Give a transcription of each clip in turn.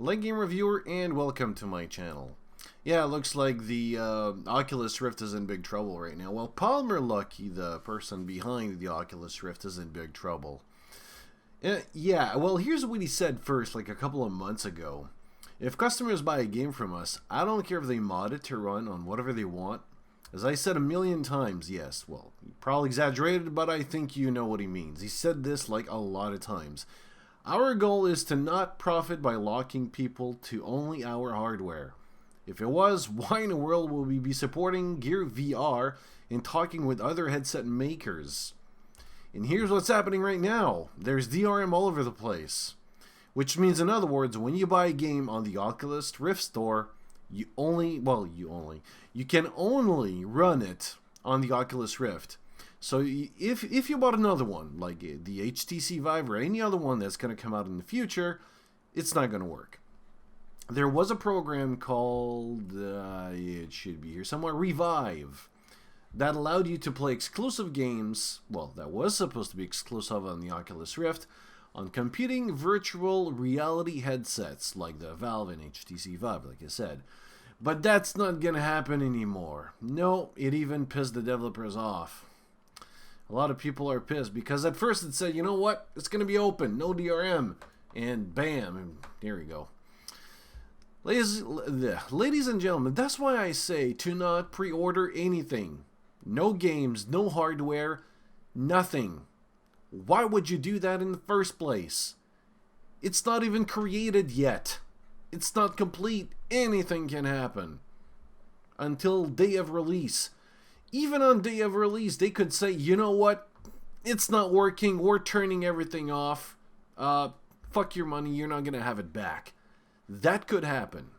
Leg Game Reviewer, and welcome to my channel. Yeah, it looks like the Oculus Rift is in big trouble right now. Well, Palmer Luckey, the person behind the Oculus Rift, is in big trouble. Yeah, well, here's what he said first, like a couple of months ago. If customers buy a game from us, I don't care if they mod it to run on whatever they want. As I said a million times, yes, well, he probably exaggerated, but I think you know what he means. He said this like a lot of times. Our goal is to not profit by locking people to only our hardware. If it was, why in the world will we be supporting Gear VR and talking with other headset makers? And here's what's happening right now. There's DRM all over the place. Which means, in other words, when you buy a game on the Oculus Rift store, you can only run it on the Oculus Rift. So if you bought another one, like the HTC Vive or any other one that's going to come out in the future, it's not going to work. There was a program called, it should be here somewhere, Revive, that allowed you to play exclusive games, well, that was supposed to be exclusive on the Oculus Rift, on competing virtual reality headsets like the Valve and HTC Vive, like I said. But that's not going to happen anymore. No, it even pissed the developers off. A lot of people are pissed because at first it said, you know what, it's going to be open, no DRM, and bam, and there we go. Ladies and gentlemen, that's why I say to not pre-order anything. No games, no hardware, nothing. Why would you do that in the first place? It's not even created yet. It's not complete. Anything can happen until day of release. Even on day of release, they could say, you know what? It's not working. We're turning everything off. Fuck your money. You're not going to have it back. That could happen.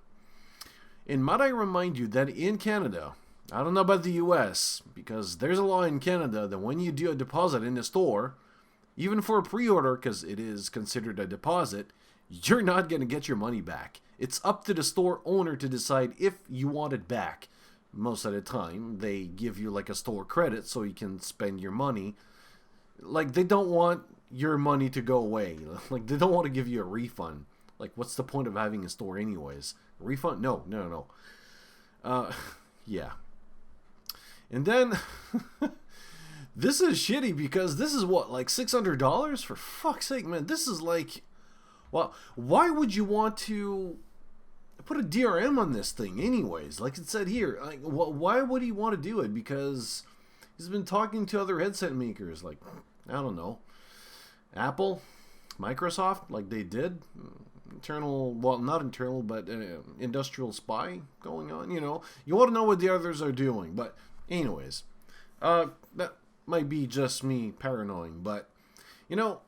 And might I remind you that in Canada, I don't know about the US, because there's a law in Canada that when you do a deposit in the store, even for a pre-order, because it is considered a deposit, you're not going to get your money back. It's up to the store owner to decide if you want it back. Most of the time, they give you like a store credit so you can spend your money. Like, they don't want your money to go away. Like, they don't want to give you a refund. Like, what's the point of having a store anyways? A refund? No. Yeah. And then, this is shitty because this is what, like $600? For fuck's sake, man. This is like, well, why would you want to put a DRM on this thing anyways? Like it said here, like, why would he want to do it? Because he's been talking to other headset makers, like, I don't know, Apple, Microsoft, like they did. Internal, well, not internal, but industrial spy going on, you know. You want to know what the others are doing, but anyways, that might be just me paranoid, but, you know,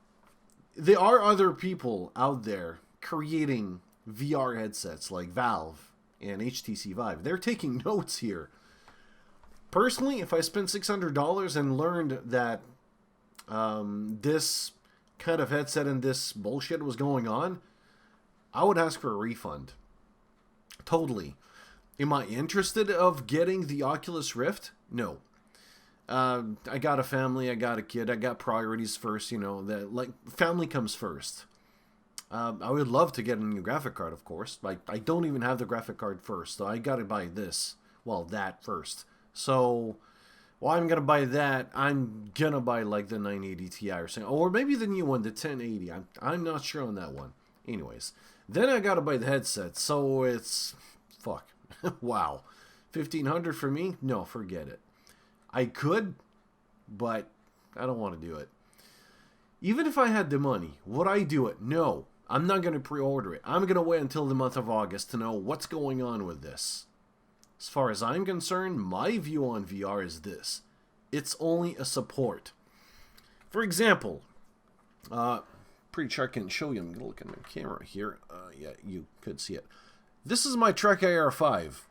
there are other people out there creating VR headsets like Valve and HTC Vive. They're taking notes here. Personally, if I spent $600 and learned that this kind of headset and this bullshit was going on, I would ask for a refund. Totally. Am I interested of getting the Oculus Rift? No. I got a family, I got a kid, I got priorities first, you know, that, like, family comes first. I would love to get a new graphic card, of course. I don't even have the graphic card first, so I gotta buy this. Well, that first. So, while I'm gonna buy that, I'm gonna buy, like, the 980 Ti or something. Or maybe the new one, the 1080. I'm not sure on that one. Anyways. Then I gotta buy the headset, so it's... fuck. Wow. $1,500 for me? No, forget it. I could, but I don't want to do it. Even if I had the money, would I do it? No. I'm not going to pre-order it. I'm going to wait until the month of August to know what's going on with this. As far as I'm concerned, my view on VR is this. It's only a support. For example, pretty sure I can show you. I'm going to look at my camera here. Yeah, you could see it. This is my Trek AR5.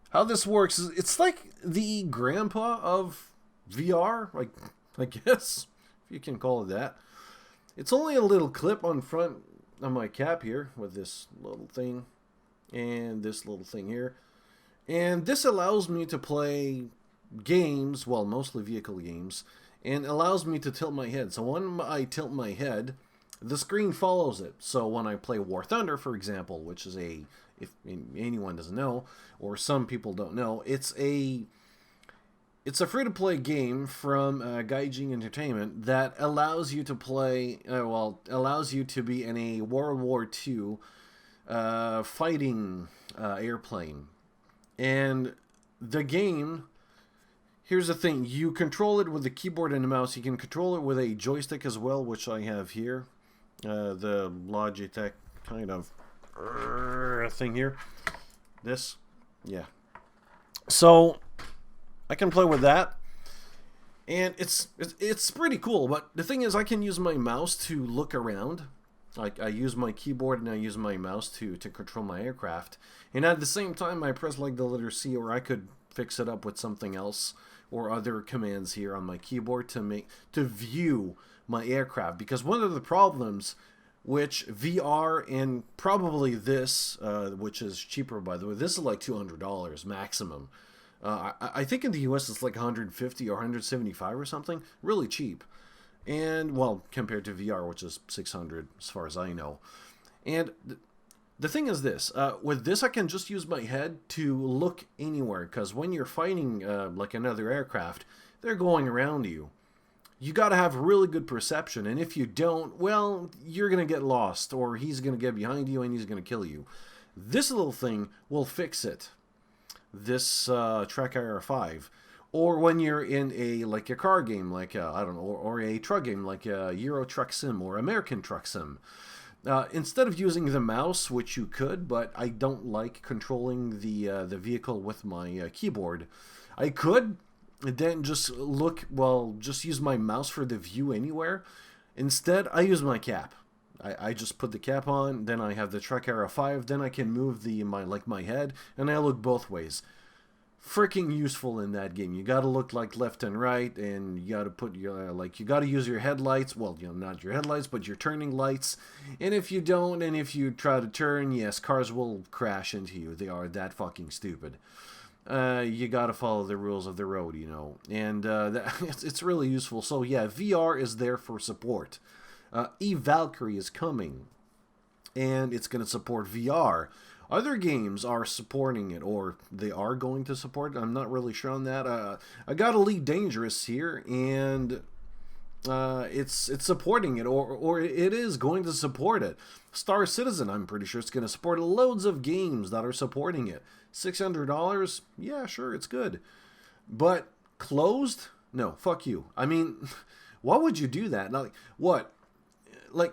How this works is it's like the grandpa of VR, like, I guess, if you can call it that. It's only a little clip on front of my cap here with this little thing and this little thing here. And this allows me to play games, well, mostly vehicle games, and allows me to tilt my head. So when I tilt my head, the screen follows it. So when I play War Thunder, for example, which is if anyone doesn't know, or some people don't know, it's a free-to-play game from Gaijin Entertainment that allows you to play, allows you to be in a World War II fighting airplane. And the game, here's the thing, you control it with the keyboard and the mouse. You can control it with a joystick as well, which I have here. The Logitech kind of thing here. This, yeah. So I can play with that, and it's pretty cool. But the thing is, I can use my mouse to look around. Like, I use my keyboard and I use my mouse to control my aircraft, and at the same time I press like the letter C, or I could fix it up with something else or other commands here on my keyboard to view my aircraft. Because one of the problems, which VR and probably this, which is cheaper by the way, this is like $200 maximum. I think in the US it's like 150 or 175 or something, really cheap. And, well, compared to VR, which is 600 as far as I know. And the thing is this, with this I can just use my head to look anywhere, because when you're fighting like another aircraft, they're going around you. You gotta have really good perception, and if you don't, well, you're gonna get lost, or he's gonna get behind you and he's gonna kill you. This little thing will fix it. This Trek IR5. Or when you're in a car game, like I don't know, or a truck game like Euro Truck Sim or American Truck Sim. Instead of using the mouse, which you could, but I don't like controlling the vehicle with my keyboard, I could then just just use my mouse for the view anywhere. Instead, I use my cap. I just put the cap on, then I have the Trek Era 5, then I can move my head, and I look both ways. Freaking useful in that game. You gotta look like left and right, and you gotta put your you gotta use your headlights. Well, not your headlights, but your turning lights. And if you don't, and if you try to turn, yes, cars will crash into you. They are that fucking stupid. You gotta follow the rules of the road, and it's really useful. So yeah, VR is there for support. Valkyrie is coming, and it's gonna support VR. Other games are supporting it, or they are going to support it. I'm not really sure on that. I got Elite Dangerous here, and it's supporting it, or it is going to support it. Star Citizen, I'm pretty sure it's going to support loads of games that are supporting it. $600? Yeah, sure, it's good. But closed? No, fuck you. I mean, why would you do that? What?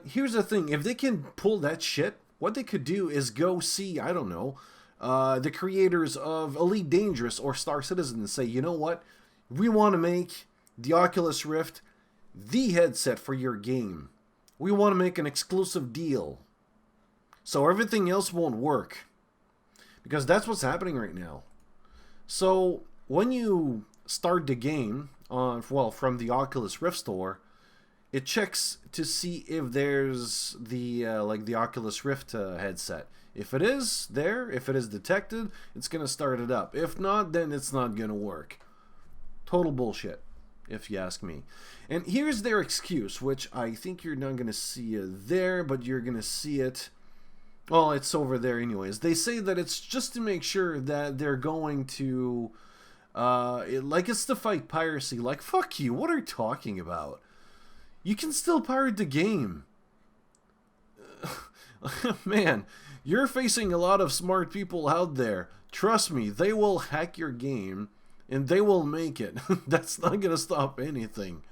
Here's the thing. If they can pull that shit, what they could do is go see, I don't know, the creators of Elite Dangerous or Star Citizen and say, you know what? We want to make the Oculus Rift the headset for your game. We want to make an exclusive deal. So everything else won't work. Because that's what's happening right now. So when you start the game, from the Oculus Rift store, it checks to see if there's the Oculus Rift headset. If it is there, if it is detected, it's going to start it up. If not, then it's not going to work. Total bullshit, if you ask me. And here's their excuse, which I think you're not going to see it there, but you're going to see it. Well, it's over there anyways. They say that it's just to make sure that they're going to... it's to fight piracy. Fuck you, what are you talking about? You can still pirate the game. Man, you're facing a lot of smart people out there. Trust me, they will hack your game, and they will make it. That's not going to stop anything.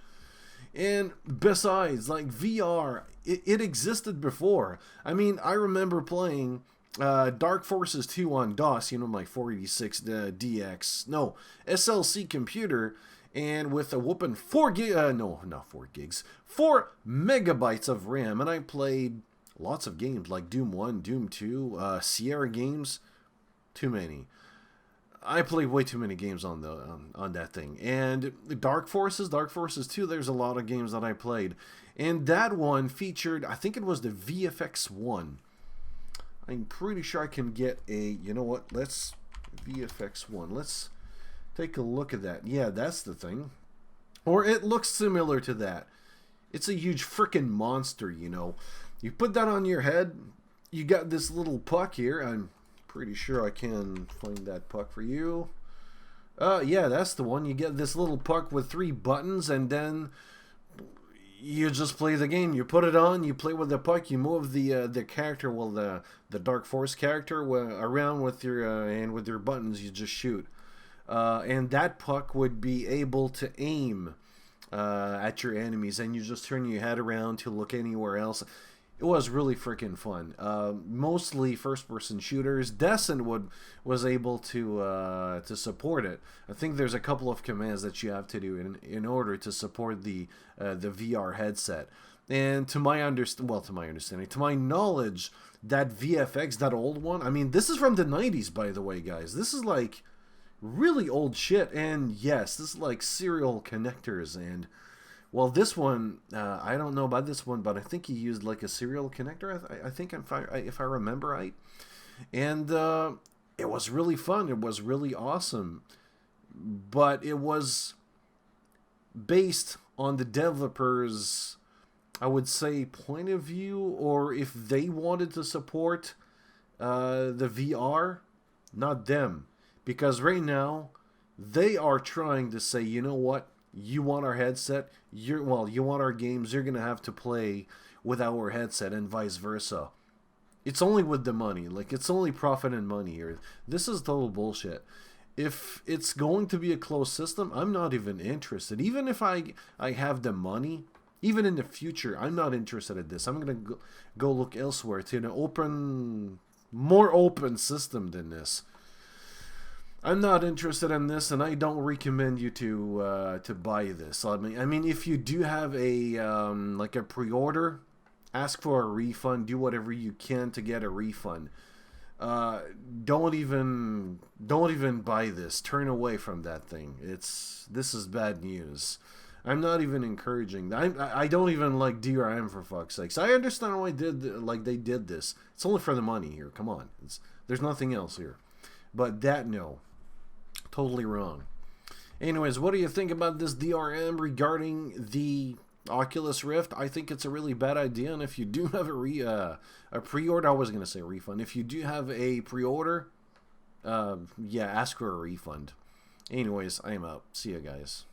And besides, VR, it existed before. I mean, I remember playing Dark Forces 2 on DOS, my 486 DX, no, SLC computer, and with a whooping 4 megabytes of RAM, and I played lots of games like Doom 1, Doom 2, Sierra games, too many. I played way too many games on that thing. And Dark Forces 2, there's a lot of games that I played. And that one featured, I think it was the VFX 1. I'm pretty sure I can get VFX 1. Let's take a look at that. Yeah, that's the thing. Or it looks similar to that. It's a huge freaking monster, you know. You put that on your head, you got this little puck here. I'm pretty sure I can find that puck for you. Yeah, that's the one. You get this little puck with 3 buttons, and then you just play the game. You put it on, you play with the puck, you move the character, well, the Dark Force character around with your and with your buttons, you just shoot. And that puck would be able to aim at your enemies, and you just turn your head around to look anywhere else. It was really freaking fun. Mostly first-person shooters. Descent was able to support it. I think there's a couple of commands that you have to do in order to support the VR headset. And to my understanding, to my knowledge, that VFX, that old one. I mean, this is from the 90s, by the way, guys. This is like really old shit. And yes, this is like serial connectors and. Well, this one, I don't know about this one, but I think he used like a serial connector, I think, if I remember right. And it was really fun. It was really awesome. But it was based on the developers, I would say, point of view, or if they wanted to support the VR, not them. Because right now, they are trying to say, you know what? You want our headset? You want our games? You're gonna have to play with our headset, and vice versa. It's only with the money. Like, it's only profit and money here. This is total bullshit. If it's going to be a closed system, I'm not even interested. Even if I have the money, even in the future, I'm not interested in this. I'm gonna go look elsewhere to an more open system than this. I'm not interested in this, and I don't recommend you to buy this. I mean, if you do have a like a pre-order, ask for a refund. Do whatever you can to get a refund. Don't even buy this. Turn away from that thing. This is bad news. I'm not even encouraging that. I don't even like DRM, for fuck's sakes. I understand why they did this. It's only for the money here. Come on, there's nothing else here. But that, no. Totally wrong. Anyways, what do you think about this DRM regarding the Oculus Rift? I think it's a really bad idea, and if you do have a pre-order, I was going to say refund. If you do have a pre-order, yeah, ask for a refund. Anyways, I am out. See you guys.